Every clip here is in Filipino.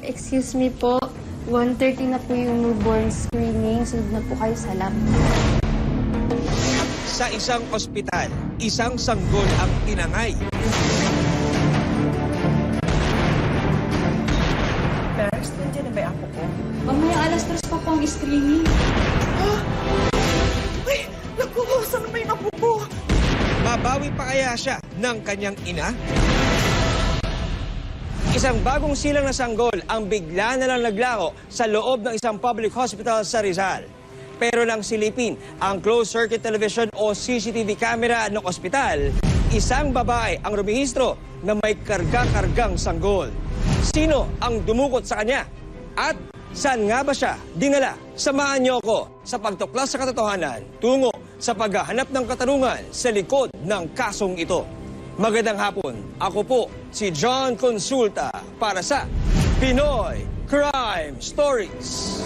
Excuse me po. 1:30 na po yung newborn screening. Sunod na po kayo sa lab. Sa isang ospital, isang sanggol ang tinangay. Nurse, nandiyan na ba yung apo ko? Mamaya alas 3 pa po ang screening. Ay, naku, saan naman yung apo ko? Mabawi pa kaya siya ng kanyang ina? Isang bagong silang na sanggol ang bigla na lang naglaho sa loob ng isang public hospital sa Rizal. Pero nang silipin ang closed-circuit television o CCTV camera ng ospital, isang babae ang rumihistro na may karga-kargang sanggol. Sino ang dumukot sa kanya? At saan nga ba siya dinala? Samahan niyo ako sa pagtuklas sa katotohanan tungo sa paghahanap ng katarungan sa likod ng kasong ito. Magandang hapon. Ako po si John Consulta para sa Pinoy Crime Stories.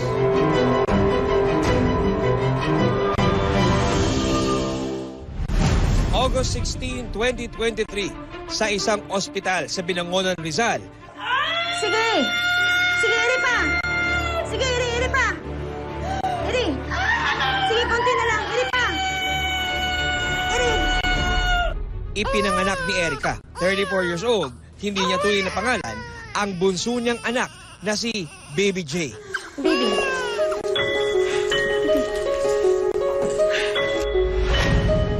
August 16, 2023, sa isang ospital sa Binangonan, Rizal. Sige! Sige, iri pa! Sige, iri pa! Iri! Sige, konti na lang, iri pa! Iri! Ipinanganak ni Erica, 34 years old, hindi niya tuloy na pangalan, ang bunso niyang anak na si Baby J. Baby.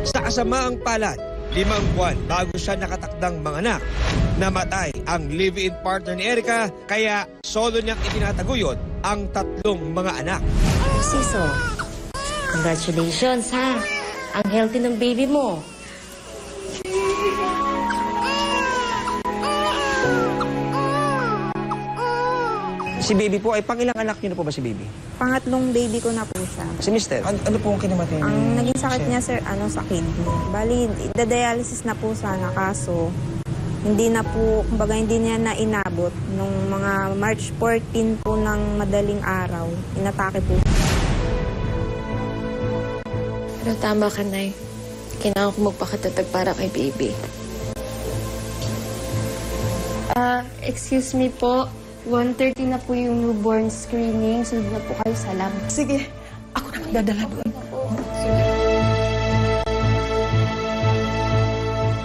Sa kasamaang palad, 5 buwan bago siya nakatakdang manganak, namatay ang live-in partner ni Erica, kaya solo niyang itinataguyod ang 3 mga anak. Siso, congratulations ha. Ang healthy ng baby mo. Si Baby po ay pangilang anak niyo na po ba si Baby? Pangatlong baby ko na po siya. Si Mister, ano po ang kinamatay niya? Ang naging sakit niya, sir, sa kidney. Bali, dialysis na po sana, kaso hindi na po, kumbaga hindi niya na inabot. Nung mga March 14 po ng madaling araw, inatake po. Pero tama ka, Nay. Kailangan ko magpakatatag para kay baby. Excuse me po. 1:30 na po yung newborn screening. Sunod na po kayo sa lab. Sige, ako na magdadala doon.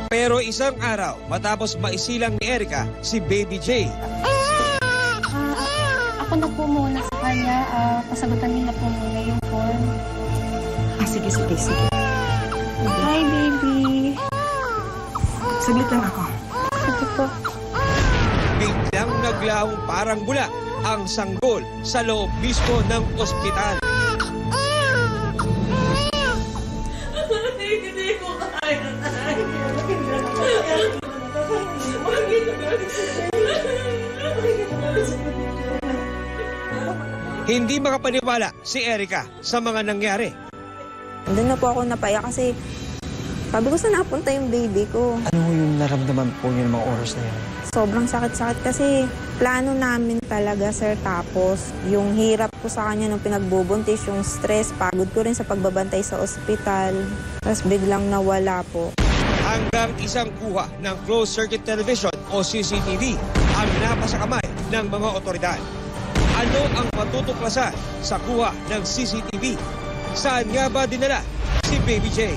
Pero isang araw, matapos maisilang ni Erica si Baby J, Ako na po muna sa kanya. Pasagutan niyo na po muna yung form. Sige. Hi, baby. Saglit lang ako. Sige po. biglang naglawong parang bula ang sanggol sa loob mismo ng ospital. Hindi ko kaya. Hindi makapaniwala si Erica sa mga nangyari. Doon na po ako napaya kasi sabi ko saan napunta yung baby ko. Ano yung naramdaman po niyo ng mga oras na yan? Sobrang sakit-sakit kasi plano namin talaga, sir. Tapos yung hirap ko sa kanya nung pinagbubuntis, yung stress, pagod ko rin sa pagbabantay sa ospital. Tapos biglang nawala po. Hanggang isang kuha ng closed-circuit television o CCTV ang napasa kamay ng mga otoridad. Ano ang matutuklasan sa kuha ng CCTV? Saan nga ba dinala si Baby J?